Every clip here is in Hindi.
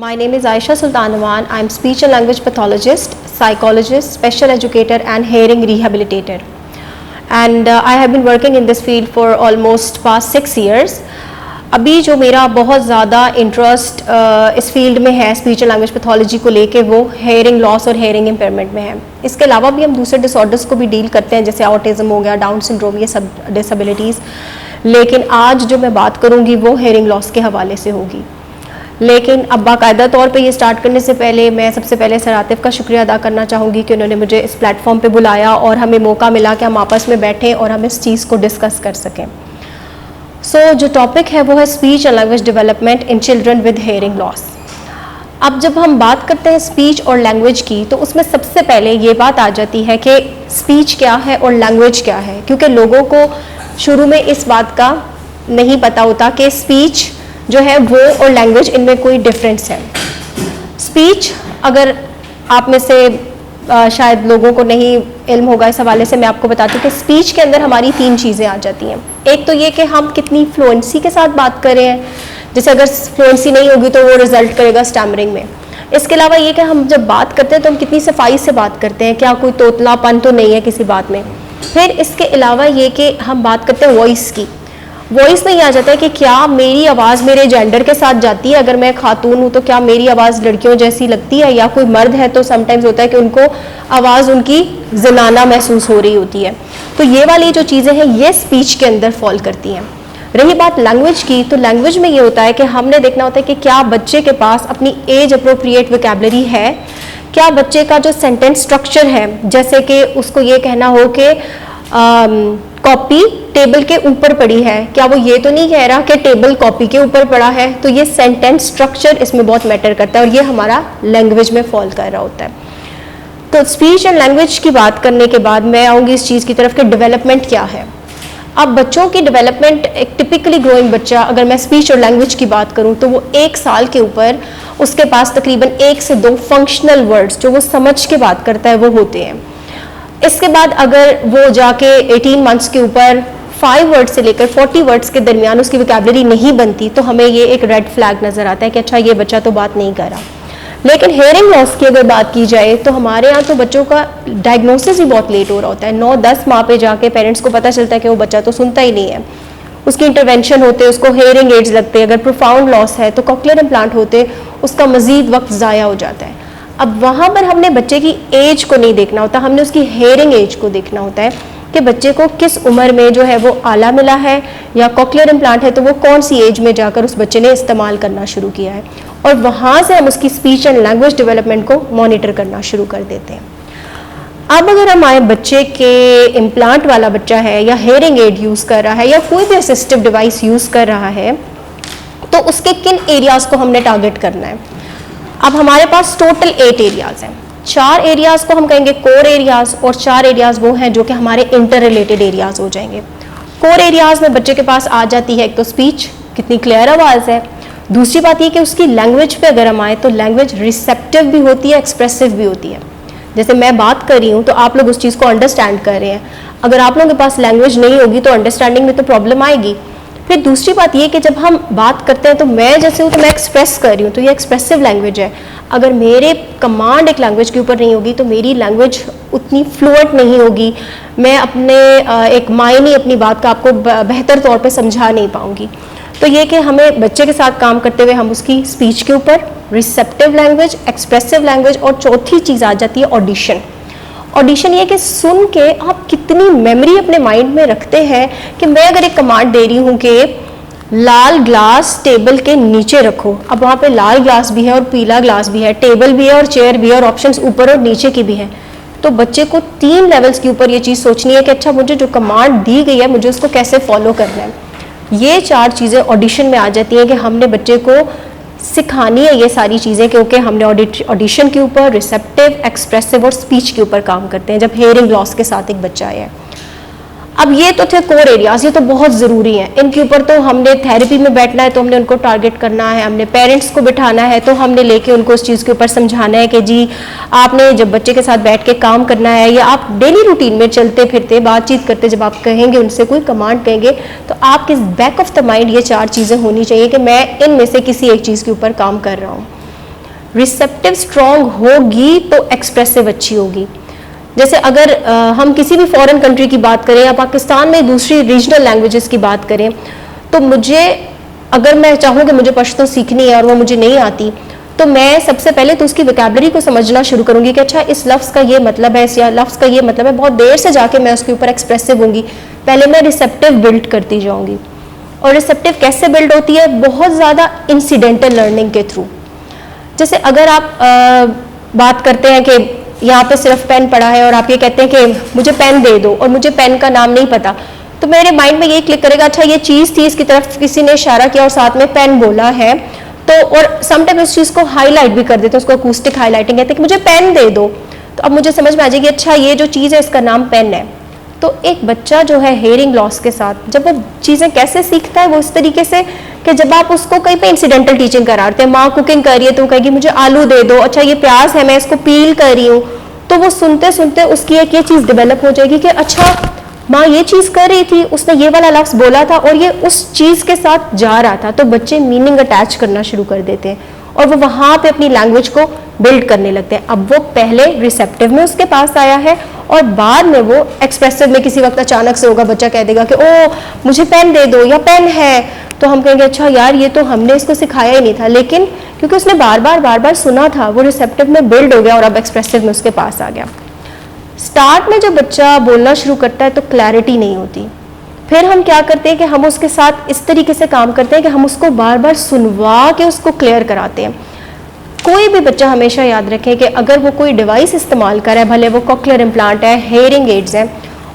My name is Aisha Sultanawan. I am speech and language pathologist, psychologist, special educator and hearing rehabilitator. And I have been working in this field for almost past 6 years. अभी जो मेरा बहुत ज़्यादा इंटरेस्ट इस फील्ड में है स्पीच एंड लैंग्वेज पैथोलॉजी को लेके, वो हेयरिंग लॉस और हेयरिंग इम्पेयरमेंट में है। इसके अलावा भी हम दूसरे डिसऑर्डर्स को भी डील करते हैं, जैसे ऑटिज्म हो गया, डाउन सिंड्रोम, ये सब डिसेबिलिटीज़। लेकिन आज जो मैं बात करूँगी वो हेयरिंग लॉस के हवाले से होगी। लेकिन अब बाकायदा तौर पे ये स्टार्ट करने से पहले मैं सबसे पहले सर आतिफ का शुक्रिया अदा करना चाहूँगी कि उन्होंने मुझे इस प्लेटफॉर्म पे बुलाया और हमें मौका मिला कि हम आपस में बैठें और हम इस चीज़ को डिस्कस कर सकें। जो टॉपिक है वो है speech and language development in children with hearing loss. अब जब हम बात करते हैं स्पीच और लैंग्वेज की, तो उसमें सबसे पहले ये बात आ जाती है कि स्पीच क्या है और लैंग्वेज क्या है, क्योंकि लोगों को शुरू में इस बात का नहीं पता होता कि स्पीच जो है वो और लैंग्वेज, इनमें कोई डिफरेंस है। स्पीच, अगर आप में से शायद लोगों को नहीं इल्म होगा इस हवाले से, मैं आपको बताती हूँ कि स्पीच के अंदर हमारी 3 चीज़ें आ जाती हैं। एक तो ये कि हम कितनी फ्लुएंसी के साथ बात कर रहे हैं, जैसे अगर फ्लुएंसी नहीं होगी तो वो रिजल्ट करेगा स्टैमरिंग में। इसके अलावा ये कि हम जब बात करते हैं तो हम कितनी सफाई से बात करते हैं, क्या कोई तोतलापन तो नहीं है किसी बात में। फिर इसके अलावा ये कि हम बात करते हैं वॉइस की। वॉइस में ये आ जाता है कि क्या मेरी आवाज़ मेरे जेंडर के साथ जाती है, अगर मैं खातून हूँ तो क्या मेरी आवाज़ लड़कियों जैसी लगती है, या कोई मर्द है तो समटाइम्स होता है कि उनको आवाज़ उनकी जनाना महसूस हो रही होती है। तो ये वाली जो चीज़ें हैं ये स्पीच के अंदर फॉल करती हैं। रही बात लैंग्वेज की, तो लैंग्वेज में ये होता है कि हमने देखना होता है कि क्या बच्चे के पास अपनी एज अप्रोप्रिएट वोकैबुलरी है, क्या बच्चे का जो सेंटेंस स्ट्रक्चर है, जैसे कि उसको ये कहना हो कि कॉपी टेबल के ऊपर पड़ी है, क्या वो ये तो नहीं कह रहा कि टेबल कॉपी के ऊपर पड़ा है। तो ये सेंटेंस स्ट्रक्चर इसमें बहुत मैटर करता है और ये हमारा लैंग्वेज में फॉल कर रहा होता है। तो स्पीच एंड लैंग्वेज की बात करने के बाद मैं आऊँगी इस चीज़ की तरफ कि डेवलपमेंट क्या है। अब बच्चों की डेवलपमेंट, एक टिपिकली ग्रोइंग बच्चा, अगर मैं स्पीच और लैंग्वेज की बात करूँ तो वो 1 साल के ऊपर उसके पास तकरीबन 1 से 2 फंक्शनल वर्ड्स जो वो समझ के बात करता है वो होते हैं। इसके बाद अगर वो जाके 18 मंथ्स के ऊपर 5 वर्ड्स से लेकर 40 वर्ड्स के दरमियान उसकी वोकैबुलरी नहीं बनती, तो हमें ये एक रेड फ्लैग नज़र आता है कि अच्छा ये बच्चा तो बात नहीं कर रहा। लेकिन हेयरिंग लॉस की अगर बात की जाए तो हमारे यहाँ तो बच्चों का डायग्नोसिस ही बहुत लेट हो रहा होता है। 9-10 माह पे जाके पेरेंट्स को पता चलता है कि वो बच्चा तो सुनता ही नहीं है। उसकी इंटरवेंशन होते, उसको हेयरिंग एड्स लगते, अगर प्रोफाउंड लॉस है तो कॉक्लियर इम्प्लांट होते, उसका मजीद वक्त ज़ाया हो जाता है। अब वहाँ पर हमने बच्चे की एज को नहीं देखना होता, हमने उसकी हेयरिंग एज को देखना होता है कि बच्चे को किस उम्र में जो है वो आला मिला है या कॉक्लियर इम्प्लांट है, तो वो कौन सी एज में जाकर उस बच्चे ने इस्तेमाल करना शुरू किया है, और वहाँ से हम उसकी स्पीच एंड लैंग्वेज डेवलपमेंट को मॉनिटर करना शुरू कर देते हैं। अब अगर हमारे बच्चे के इम्प्लांट वाला बच्चा है या हेयरिंग एड यूज़ कर रहा है या कोई भी असिस्टिव डिवाइस यूज़ कर रहा है, तो उसके किन एरियाज़ को हमने टारगेट करना है। अब हमारे पास टोटल 8 एरियाज़ हैं। 4 एरियाज़ को हम कहेंगे कोर एरियाज़ और 4 एरियाज़ वो हैं जो कि हमारे इंटर रिलेटेड एरियाज़ हो जाएंगे। कोर एरियाज़ में बच्चे के पास आ जाती है एक तो स्पीच, कितनी क्लियर आवाज़ है। दूसरी बात ये कि उसकी लैंग्वेज पे अगर हम आए तो लैंग्वेज रिसेप्टिव भी होती है, एक्सप्रेसिव भी होती है। जैसे मैं बात कर रही हूँ तो आप लोग उस चीज़ को अंडरस्टैंड कर रहे हैं। अगर आप लोगों के पास लैंग्वेज नहीं होगी तो अंडरस्टैंडिंग में तो प्रॉब्लम आएगी। फिर दूसरी बात ये कि जब हम बात करते हैं तो मैं जैसे हूँ तो मैं एक्सप्रेस कर रही हूँ, तो ये एक्सप्रेसिव लैंग्वेज है। अगर मेरे कमांड एक लैंग्वेज के ऊपर नहीं होगी तो मेरी लैंग्वेज उतनी फ्लुएंट नहीं होगी, मैं अपने एक मायने अपनी बात का आपको बेहतर तौर पे समझा नहीं पाऊँगी। तो ये कि हमें बच्चे के साथ काम करते हुए हम उसकी स्पीच के ऊपर रिसेप्टिव लैंग्वेज, एक्सप्रेसिव लैंग्वेज, और चौथी चीज़ आ जाती है ऑडिशन। ऑडिशन ये कि सुन के आप कितनी मेमोरी अपने माइंड में रखते हैं कि मैं अगर एक कमांड दे रही हूँ कि लाल ग्लास टेबल के नीचे रखो, अब वहाँ पे लाल ग्लास भी है और पीला ग्लास भी है, टेबल भी है और चेयर भी है और ऑप्शंस ऊपर और नीचे की भी है, तो बच्चे को 3 लेवल्स के ऊपर ये चीज़ सोचनी है कि अच्छा मुझे जो कमांड दी गई है मुझे उसको कैसे फॉलो करना है। ये 4 चीज़ें ऑडिशन में आ जाती हैं कि हमने बच्चे को सिखानी है ये सारी चीज़ें, क्योंकि हमने ऑडिशन के ऊपर, रिसेप्टिव, एक्सप्रेसिव और स्पीच के ऊपर काम करते हैं जब हेयरिंग लॉस के साथ एक बच्चा आया है। अब ये तो थे कोर एरियाज, ये तो बहुत ज़रूरी हैं। इनके ऊपर तो हमने थेरेपी में बैठना है तो हमने उनको टारगेट करना है, हमने पेरेंट्स को बिठाना है तो हमने लेके उनको उस चीज़ के ऊपर समझाना है कि जी आपने जब बच्चे के साथ बैठ के काम करना है, या आप डेली रूटीन में चलते फिरते बातचीत करते जब आप कहेंगे उनसे कोई कमांड कहेंगे तो आपके बैक ऑफ द माइंड ये 4 चीज़ें होनी चाहिए कि मैं इनमें से किसी एक चीज़ के ऊपर काम कर रहा हूँ। रिसेप्टिव स्ट्रॉन्ग होगी तो एक्सप्रेसिव अच्छी होगी। जैसे अगर हम किसी भी फॉरेन कंट्री की बात करें या पाकिस्तान में दूसरी रीजनल लैंग्वेजेस की बात करें, तो मुझे अगर मैं चाहूँ कि मुझे पश्तो सीखनी है और वो मुझे नहीं आती, तो मैं सबसे पहले तो उसकी वोकैबुलरी को समझना शुरू करूँगी कि अच्छा इस लफ्ज़ का ये मतलब है, इस या लफ्ज़ का ये मतलब है। बहुत देर से जाके मैं उसके ऊपर एक्सप्रेसिव होंगी। पहले मैं रिसेप्टिव बिल्ड करती जाऊँगी। और रिसेप्टिव कैसे बिल्ड होती है? बहुत ज़्यादा इंसिडेंटल लर्निंग के थ्रू। जैसे अगर आप बात करते हैं कि यहाँ पे सिर्फ पेन पड़ा है और आप ये कहते हैं कि मुझे पेन दे दो और मुझे पेन का नाम नहीं पता, तो मेरे माइंड में ये क्लिक करेगा अच्छा ये चीज़ थी, इसकी तरफ किसी ने इशारा किया और साथ में पेन बोला है, तो और समटाइम उस चीज़ को हाईलाइट भी कर देते हैं, उसको अकूस्टिक हाईलाइटिंग कहते हैं कि मुझे पेन दे दो। तो अब मुझे समझ में आ जाएगी अच्छा ये जो चीज़ है इसका नाम पेन है। तो एक बच्चा जो है हेयरिंग लॉस के साथ जब वो चीज़ें कैसे सीखता है, वो इस तरीके से कि जब आप उसको कहीं पे इंसिडेंटल टीचिंग कराते हैं, माँ कुकिंग कर रही है तो वो कहेगी मुझे आलू दे दो, अच्छा ये प्याज है मैं इसको पील कर रही हूँ, तो वो सुनते सुनते उसकी एक ये चीज़ डेवलप हो जाएगी कि अच्छा माँ ये चीज़ कर रही थी, उसने ये वाला लफ्ज़ बोला था और ये उस चीज़ के साथ जा रहा था। तो बच्चे मीनिंग अटैच करना शुरू कर देते हैं और वो वहाँ पे अपनी लैंग्वेज को बिल्ड करने लगते हैं। अब वो पहले रिसेप्टिव में उसके पास आया है और बाद में वो एक्सप्रेसिव में किसी वक्त अचानक से होगा, बच्चा कह देगा कि ओ मुझे पेन दे दो या पेन है, तो हम कहेंगे अच्छा यार ये तो हमने इसको सिखाया ही नहीं था, लेकिन क्योंकि उसने बार बार सुना था वो रिसेप्टिव में बिल्ड हो गया और अब एक्सप्रेसिव में उसके पास आ गया। स्टार्ट में जब बच्चा बोलना शुरू करता है तो क्लैरिटी नहीं होती, फिर हम क्या करते हैं कि हम उसके साथ इस तरीके से काम करते हैं कि हम उसको बार बार सुनवा के उसको क्लियर कराते हैं। कोई भी बच्चा हमेशा याद रखे कि अगर वो कोई डिवाइस इस्तेमाल कर रहा है, भले वो कॉक्लियर इम्प्लांट है, हेयरिंग एड्स हैं,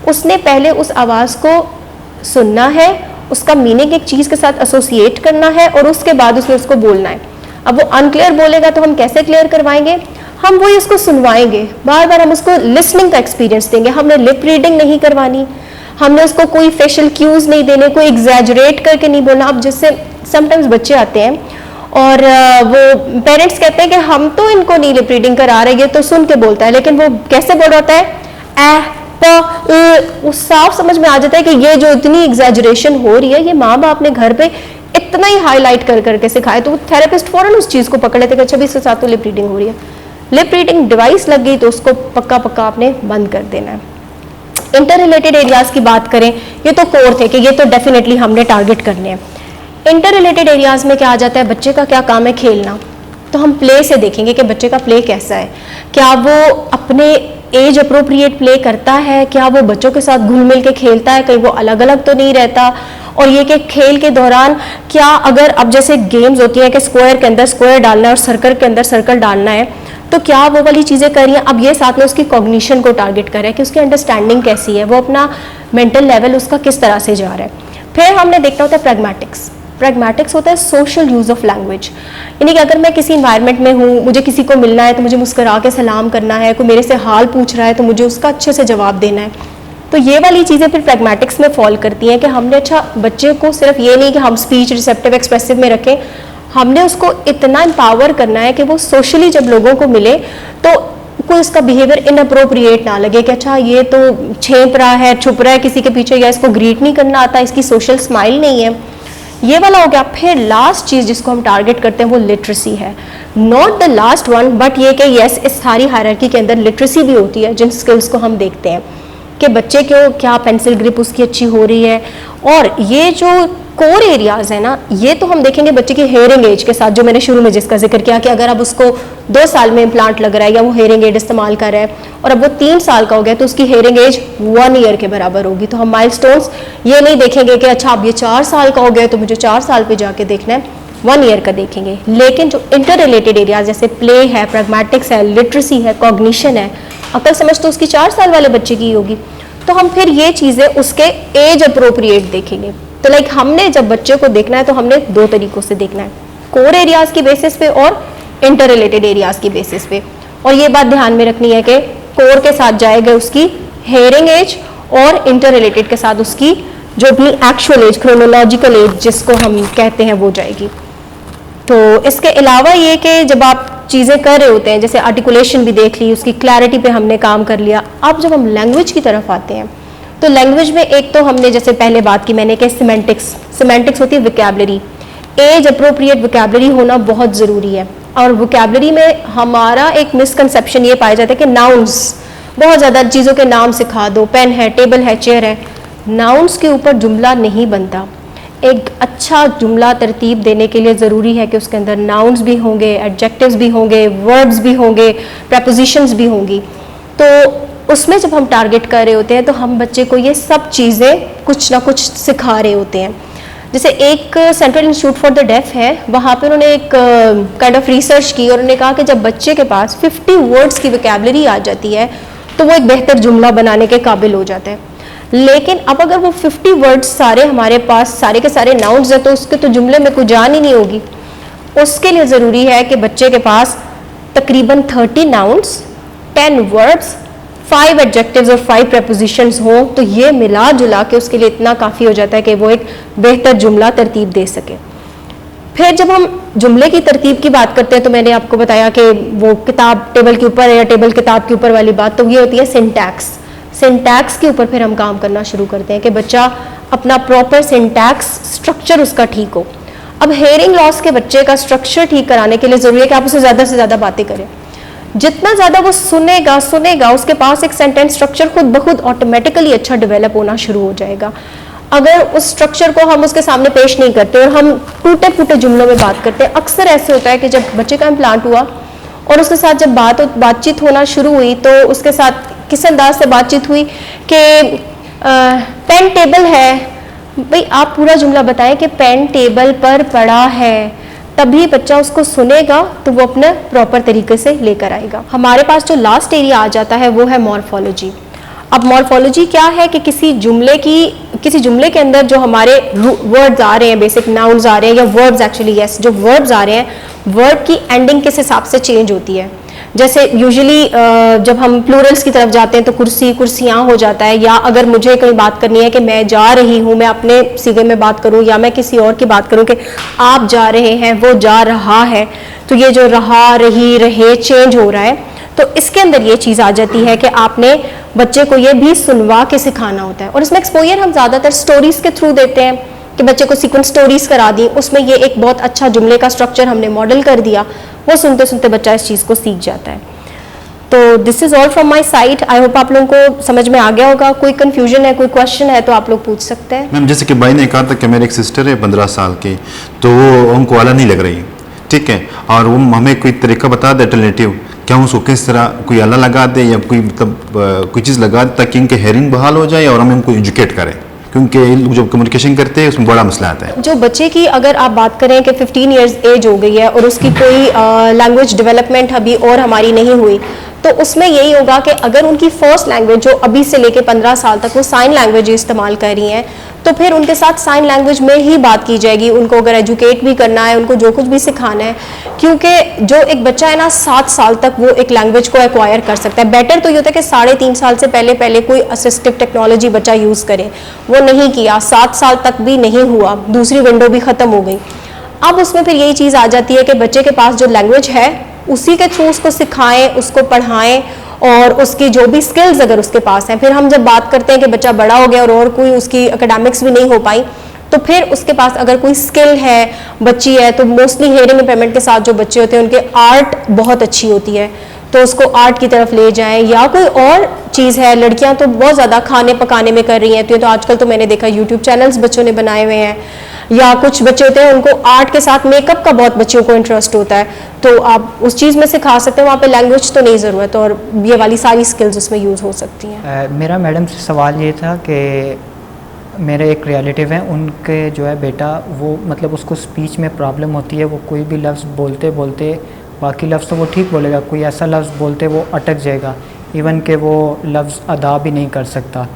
उसने पहले उस आवाज़ को सुनना है, उसका मीनिंग एक चीज़ के साथ एसोसिएट करना है और उसके बाद उसने उसको बोलना है। अब वो अनक्लियर बोलेगा तो हम कैसे क्लियर करवाएंगे? हम वही उसको सुनवाएंगे, बार बार हम उसको लिसनिंग का एक्सपीरियंस देंगे। हमने लिप रीडिंग नहीं करवानी, हमने उसको कोई फेशियल क्यूज नहीं देने, कोई एग्जैजरेट करके नहीं बोलना। अब जिससे समटाइम्स बच्चे आते हैं और वो पेरेंट्स कहते हैं कि हम तो इनको नहीं लिप रीडिंग करा रहे, ये तो सुन के बोलता है, लेकिन वो कैसे बोल रहा होता है उस साफ समझ में आ जाता है कि ये जो इतनी एग्जैजरेशन हो रही है ये माँ बाप ने घर पे इतना ही हाईलाइट कर करके सिखाया, तो थेरेपिस्ट फौरन उस चीज़ को पकड़ लेते हैं कि अच्छा भी इसके साथ तो लिप रीडिंग हो रही है। लिप रीडिंग डिवाइस लग गई तो उसको पक्का पक्का आपने बंद कर देना है। इंटर रिलेटेड एरियाज की बात करें, ये तो कोर थे कि ये तो डेफिनेटली हमने टारगेट करने हैं। इंटर रिलेटेड एरियाज में क्या आ जाता है, बच्चे का क्या काम है, खेलना। तो हम प्ले से देखेंगे कि बच्चे का प्ले कैसा है, क्या वो अपने एज अप्रोप्रिएट प्ले करता है, क्या वो बच्चों के साथ घुल मिल के खेलता है, कहीं वो अलग अलग तो नहीं रहता। और ये कि खेल के दौरान क्या अगर अब जैसे गेम्स होती हैं कि स्क्वायर के अंदर स्क्वायर डालना है और सर्कल के अंदर सर्कल डालना है, तो क्या वो वाली चीज़ें कर रही हैं। अब ये साथ में उसकी कॉग्निशन को टारगेट कर रहा है कि उसकी अंडरस्टैंडिंग कैसी है, वो अपना मेंटल लेवल उसका किस तरह से जा रहा है। फिर हमने देखना होता है प्रैग्मैटिक्स। प्रैग्मैटिक्स होता है सोशल यूज़ ऑफ लैंग्वेज, यानी कि अगर मैं किसी इन्वायरमेंट में हूँ, मुझे किसी को मिलना है तो मुझे मुस्कुरा के सलाम करना है, कोई मेरे से हाल पूछ रहा है तो मुझे उसका अच्छे से जवाब देना है। तो ये वाली चीज़ें फिर प्रैग्मैटिक्स में फॉल करती हैं कि हमने अच्छा बच्चे को सिर्फ ये नहीं कि हम स्पीच रिसेप्टिव एक्सप्रेसिव में रखें, हमने उसको इतना एम्पावर करना है कि वो सोशली जब लोगों को मिले तो कोई उसका बिहेवियर इनअप्रोप्रिएट ना लगे कि अच्छा ये तो छेप रहा है, छुप रहा है किसी के पीछे, या इसको ग्रीट नहीं करना आता, इसकी सोशल स्माइल नहीं है, ये वाला हो गया। फिर लास्ट चीज़ जिसको हम टारगेट करते हैं वो लिटरेसी है। Not the last one, but ये कि यस इस सारी हायरार्की के अंदर लिटरेसी भी होती है, जिन स्किल्स को हम देखते हैं कि बच्चे को क्या पेंसिल ग्रिप उसकी अच्छी हो रही है। और ये जो कोर एरियाज है ना, ये तो हम देखेंगे बच्चे की हेयरिंग एज के साथ, जो मैंने शुरू में जिसका जिक्र किया कि अगर अब उसको 2 साल में इम्प्लांट लग रहा है या वो हेयरिंग एड इस्तेमाल कर रहा है और अब वो 3 साल का हो गया तो उसकी हेयरिंग एज 1 ईयर के बराबर होगी। तो हम माइलस्टोन्स ये नहीं देखेंगे कि अच्छा अब ये 4 साल का हो गया तो मुझे 4 साल पे जाके देखना है, 1 ईयर का देखेंगे। लेकिन जो इंटर रिलेटेड एरियाज जैसे प्ले है, प्रैग्मैटिक्स है, लिटरेसी है, कॉग्निशन है, अकल समझ तो उसकी 4 साल वाले बच्चे की होगी, तो हम फिर ये चीज़ें उसके एज अप्रोप्रिएट देखेंगे। तो लाइक हमने जब बच्चे को देखना है तो हमने 2 तरीकों से देखना है, कोर एरियाज की बेसिस पे और इंटर रिलेटेड एरियाज की बेसिस पे। और ये बात ध्यान में रखनी है कि कोर के साथ जाएगा उसकी हेयरिंग एज और इंटर रिलेटेड के साथ उसकी जो भी एक्चुअल एज, क्रोनोलॉजिकल एज जिसको हम कहते हैं, वो जाएगी। तो इसके अलावा ये कि जब आप चीज़ें कर रहे होते हैं, जैसे आर्टिकुलेशन भी देख ली, उसकी क्लैरिटी पे हमने काम कर लिया, अब जब हम लैंग्वेज की तरफ आते हैं तो लैंग्वेज में एक तो हमने जैसे पहले बात की मैंने कि सिमेंटिक्स होती है वोकैबुलरी, एज अप्रोप्रिएट वोकैबुलरी होना बहुत ज़रूरी है। और वोकैबलरी में हमारा एक मिसकंसेप्शन ये पाया जाता है कि नाउन्स, बहुत ज़्यादा चीज़ों के नाम सिखा दो, पेन है, टेबल है, चेयर है, नाउन्स के ऊपर जुमला नहीं बनता। एक अच्छा जुमला तरतीब देने के लिए ज़रूरी है कि उसके अंदर नाउन्स भी होंगे, एडजेक्टिव्स भी होंगे, वर्ब्स भी होंगे, प्रपोजिशंस भी होंगी। तो उसमें जब हम टारगेट कर रहे होते हैं तो हम बच्चे को ये सब चीज़ें कुछ ना कुछ सिखा रहे होते हैं। जैसे एक central institute for the deaf है, वहाँ पे उन्होंने एक काइंड ऑफ रिसर्च की और उन्होंने कहा कि जब बच्चे के पास 50 वर्ड्स की वोकैबलरी आ जाती है तो वो एक बेहतर जुमला बनाने के काबिल हो जाता है। लेकिन अब अगर वो 50 वर्ड्स सारे हमारे पास सारे के सारे नाउन्स हैं तो उसके तो जुमले में कोई जान ही नहीं होगी। उसके लिए ज़रूरी है कि बच्चे के पास तकरीबन 30 नाउन्स, 10 वर्ब्स, 5 एडजेक्टिव्स और 5 प्रपोजिशंस हो, तो ये मिला जुला के उसके लिए इतना काफ़ी हो जाता है कि वो एक बेहतर जुमला तरतीब दे सके। फिर जब हम जुमले की तरतीब की बात करते हैं तो मैंने आपको बताया कि वो किताब टेबल के ऊपर या टेबल किताब के ऊपर वाली बात, तो ये होती है सिंटैक्स। सिंटैक्स के ऊपर फिर हम काम करना शुरू करते हैं कि बच्चा अपना प्रॉपर सिंटैक्स स्ट्रक्चर उसका ठीक हो। अब हेयरिंग लॉस के बच्चे का स्ट्रक्चर ठीक कराने के लिए ज़रूरी है कि आप उसे ज़्यादा से ज़्यादा बातें करें। जितना ज़्यादा वो सुनेगा उसके पास एक सेंटेंस स्ट्रक्चर खुद ब खुद ऑटोमेटिकली अच्छा डेवलप होना शुरू हो जाएगा। अगर उस स्ट्रक्चर को हम उसके सामने पेश नहीं करते और हम टूटे फूटे जुमलों में बात करते हैं, अक्सर ऐसे होता है कि जब बच्चे का इम्प्लांट हुआ और उसके साथ जब बातचीत होना शुरू हुई तो उसके साथ किस अंदाज से बातचीत हुई कि पेन टेबल है, भाई आप पूरा जुमला बताएं कि पेन टेबल पर पड़ा है, तभी बच्चा उसको सुनेगा तो वो अपने प्रॉपर तरीके से लेकर आएगा। हमारे पास जो लास्ट एरिया आ जाता है वो है मॉर्फोलॉजी। अब मॉर्फोलॉजी क्या है कि किसी जुमले के अंदर जो हमारे वर्ड्स आ रहे हैं, बेसिक नाउन्स आ रहे हैं या वर्ब्स, एक्चुअली यस, जो वर्ब्स आ रहे हैं, वर्ब की एंडिंग किस हिसाब से चेंज होती है। जैसे यूजुअली जब हम प्लूरल्स की तरफ जाते हैं तो कुर्सी, कुर्सियाँ हो जाता है, या अगर मुझे कोई बात करनी है कि मैं जा रही हूँ, मैं अपने सीगे में बात करूँ या मैं किसी और की बात करूँ कि आप जा रहे हैं, वो जा रहा है, तो ये जो रहा, रही, रहे चेंज हो रहा है, तो इसके अंदर ये चीज़ आ जाती है कि आपने बच्चे को ये भी सुनवा के सिखाना होता है। और इसमें एक्सपोजर हम ज़्यादातर स्टोरीज़ के थ्रू देते हैं कि बच्चे को सीक्वेंस स्टोरीज़ करा दी, उसमें ये एक बहुत अच्छा जुमले का स्ट्रक्चर हमने मॉडल कर दिया, वो सुनते सुनते बच्चा इस चीज़ को सीख जाता है। तो this is all from my side. I hope आप लोगों को समझ में आ गया होगा। कोई कन्फ्यूजन है, कोई क्वेश्चन है तो आप लोग पूछ सकते हैं। मैम जैसे कि भाई ने कहा था कि मेरी एक सिस्टर है 15 साल की, तो वो उनको आला नहीं लग रही, ठीक है, और वो हमें कोई तरीका बता दे अल्टरनेटिव, क्या उसको किस तरह कोई आला लगा दे या कोई मतलब कोई चीज़ लगा दे ताकि इनके हेयरिंग बहाल हो जाए और हम इनको एजुकेट करें, क्योंकि जो कम्युनिकेशन करते हैं उसमें बड़ा मसला आता है। जो बच्चे की अगर आप बात करें कि 15 इयर्स एज हो गई है और उसकी कोई लैंग्वेज डेवलपमेंट अभी और हमारी नहीं हुई, तो उसमें यही होगा कि अगर उनकी फर्स्ट लैंग्वेज जो अभी से लेके 15 साल तक वो साइन लैंग्वेज इस्तेमाल कर रही हैं, तो फिर उनके साथ साइन लैंग्वेज में ही बात की जाएगी। उनको अगर एजुकेट भी करना है, उनको जो कुछ भी सिखाना है, क्योंकि जो एक बच्चा है ना 7 साल तक वो एक लैंग्वेज को एक्वायर कर सकता है। बेटर तो ये होता है कि 3.5 साल से पहले कोई असिस्टिव टेक्नोलॉजी बच्चा यूज़ करे, वो नहीं किया, 7 साल तक भी नहीं हुआ, दूसरी विंडो भी ख़त्म हो गई। अब उसमें फिर यही चीज़ आ जाती है कि बच्चे के पास जो लैंग्वेज है उसी के थ्रू उसको सिखाएं, उसको पढ़ाएं और उसकी जो भी स्किल्स अगर उसके पास हैं। फिर हम जब बात करते हैं कि बच्चा बड़ा हो गया और कोई उसकी एकेडमिक्स भी नहीं हो पाई, तो फिर उसके पास अगर कोई स्किल है, बच्ची है, तो मोस्टली हेयरिंग इम्पेयरमेंट के साथ जो बच्चे होते हैं उनके आर्ट बहुत अच्छी होती है, तो उसको आर्ट की तरफ ले जाएं। या कोई और चीज़ है, लड़कियां तो बहुत ज़्यादा खाने पकाने में कर रही हैं, तो आजकल तो मैंने देखा यूट्यूब चैनल्स बच्चों ने बनाए हुए हैं, या कुछ बच्चे होते हैं उनको आर्ट के साथ मेकअप का बहुत बच्चों को इंटरेस्ट होता है, तो आप उस चीज़ में सिखा सकते हैं। वहाँ पे लैंग्वेज तो नहीं ज़रूरत और ये वाली सारी स्किल्स उसमें यूज़ हो सकती हैं। मेरा मैडम से सवाल ये था कि मेरे एक रिलेटिव हैं, उनके जो है बेटा वो मतलब उसको स्पीच में प्रॉब्लम होती है, वो कोई भी लफ्ज़ बोलते बोलते बाकी लफ्ज़ तो वो ठीक बोलेगा, कोई ऐसा लफ्ज़ बोलते वो अटक जाएगा, इवन कि वो लफ्ज़ अदा भी नहीं कर सकता।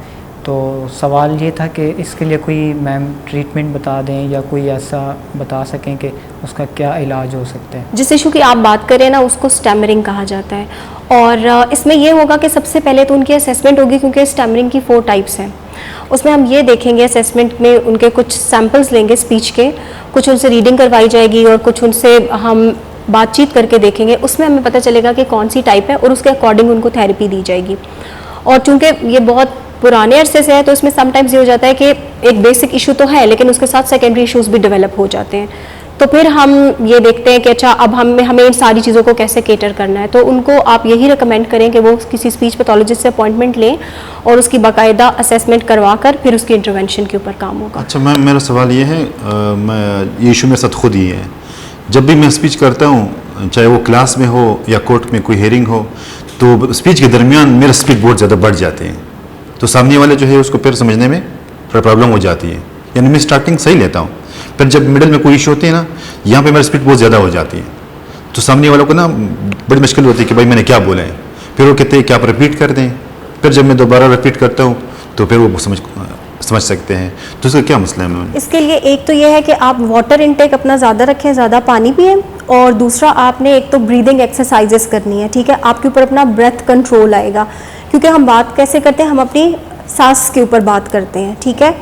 तो सवाल ये था कि इसके लिए कोई मैम ट्रीटमेंट बता दें या कोई ऐसा बता सकें कि उसका क्या इलाज हो सकता है। जिस इशू की आप बात करें ना उसको स्टैमरिंग कहा जाता है, और इसमें यह होगा कि सबसे पहले तो उनकी असेसमेंट होगी, क्योंकि स्टैमरिंग की 4 टाइप्स हैं। उसमें हम ये देखेंगे असेसमेंट में उनके कुछ सैम्पल्स लेंगे स्पीच के, कुछ उनसे रीडिंग करवाई जाएगी और कुछ उनसे हम बातचीत करके देखेंगे। उसमें हमें पता चलेगा कि कौन सी टाइप है और उसके अकॉर्डिंग उनको थेरेपी दी जाएगी। और चूँकि ये बहुत पुराने अरसे से है तो इसमें समटाइम्स ये हो जाता है कि एक बेसिक इशू तो है लेकिन उसके साथ सेकेंडरी इश्यूज भी डेवलप हो जाते हैं। तो फिर हम ये देखते हैं कि अच्छा अब हमें इन सारी चीज़ों को कैसे केटर करना है। तो उनको आप यही रिकमेंड करें कि वो किसी स्पीच पैथोलॉजिस्ट से अपॉइंटमेंट लें और उसकी बाकायदा असेसमेंट करवा कर फिर उसकी इंटरवेंशन के ऊपर काम होगा। अच्छा मैम, मेरा सवाल ये है, मैं ये इशू मेरे साथ खुद ही है। जब भी मैं स्पीच करता हूँ, चाहे वो क्लास में हो या कोर्ट में कोई हेयरिंग हो, तो स्पीच के दरमियान मेरा स्पीड बहुत ज़्यादा बढ़ जाते हैं, तो सामने वाले जो है उसको फिर समझने में थोड़ा प्रॉब्लम हो जाती है। यानी मैं स्टार्टिंग सही लेता हूँ, फिर जब मिडिल में कोई इशू होती है ना, यहाँ पे मेरी स्पीड बहुत ज़्यादा हो जाती है, तो सामने वालों को ना बड़ी मुश्किल होती है कि भाई मैंने क्या बोला है। फिर वो कहते हैं कि आप रिपीट कर दें, फिर जब मैं दोबारा रिपीट करता हूँ तो फिर वो समझ सकते हैं। तो इसका क्या मसला है मैम? इसके लिए एक तो ये है कि आप वाटर इनटेक अपना ज़्यादा रखें, ज़्यादा पानी पिएं, और दूसरा आपने एक तो ब्रीदिंग एक्सरसाइजेस करनी है, ठीक है। आपके ऊपर अपना ब्रेथ कंट्रोल आएगा, क्योंकि हम बात कैसे करते हैं, हम अपनी सांस के ऊपर बात करते हैं, ठीक है।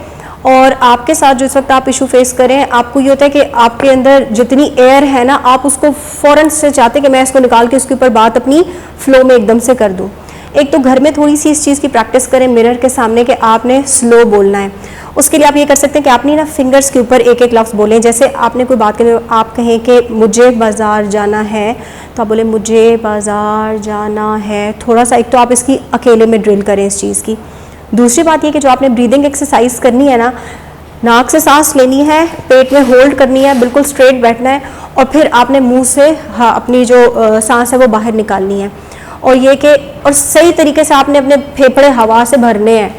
और आपके साथ जो इस वक्त आप इशू फेस करें, आपको ये होता है कि आपके अंदर जितनी एयर है ना, आप उसको फ़ौरन से चाहते हैं कि मैं इसको निकाल के उसके ऊपर बात अपनी फ्लो में एकदम से कर दूँ। एक तो घर में थोड़ी सी इस चीज़ की प्रैक्टिस करें मिरर के सामने कि आपने स्लो बोलना है। उसके लिए आप ये कर सकते हैं कि आपने ना फिंगर्स के ऊपर एक एक लफ्ज़ बोलें। जैसे आपने कोई बात करें, आप कहें कि मुझे बाज़ार जाना है, तो आप बोले मुझे बाज़ार जाना है। थोड़ा सा एक तो आप इसकी अकेले में ड्रिल करें इस चीज़ की। दूसरी बात ये कि जो आपने ब्रीदिंग एक्सरसाइज करनी है ना, नाक से सांस लेनी है, पेट में होल्ड करनी है, बिल्कुल स्ट्रेट बैठना है, और फिर आपने मुंह से अपनी जो सांस है वो बाहर निकालनी है। और ये कि और सही तरीके से आपने अपने फेफड़े हवा से भरने हैं,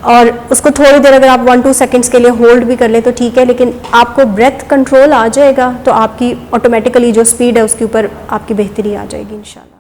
और उसको थोड़ी देर अगर आप 1-2 सेकंड्स के लिए होल्ड भी कर लें तो ठीक है, लेकिन आपको ब्रेथ कंट्रोल आ जाएगा तो आपकी ऑटोमेटिकली जो स्पीड है उसके ऊपर आपकी बेहतरी आ जाएगी इंशाल्लाह।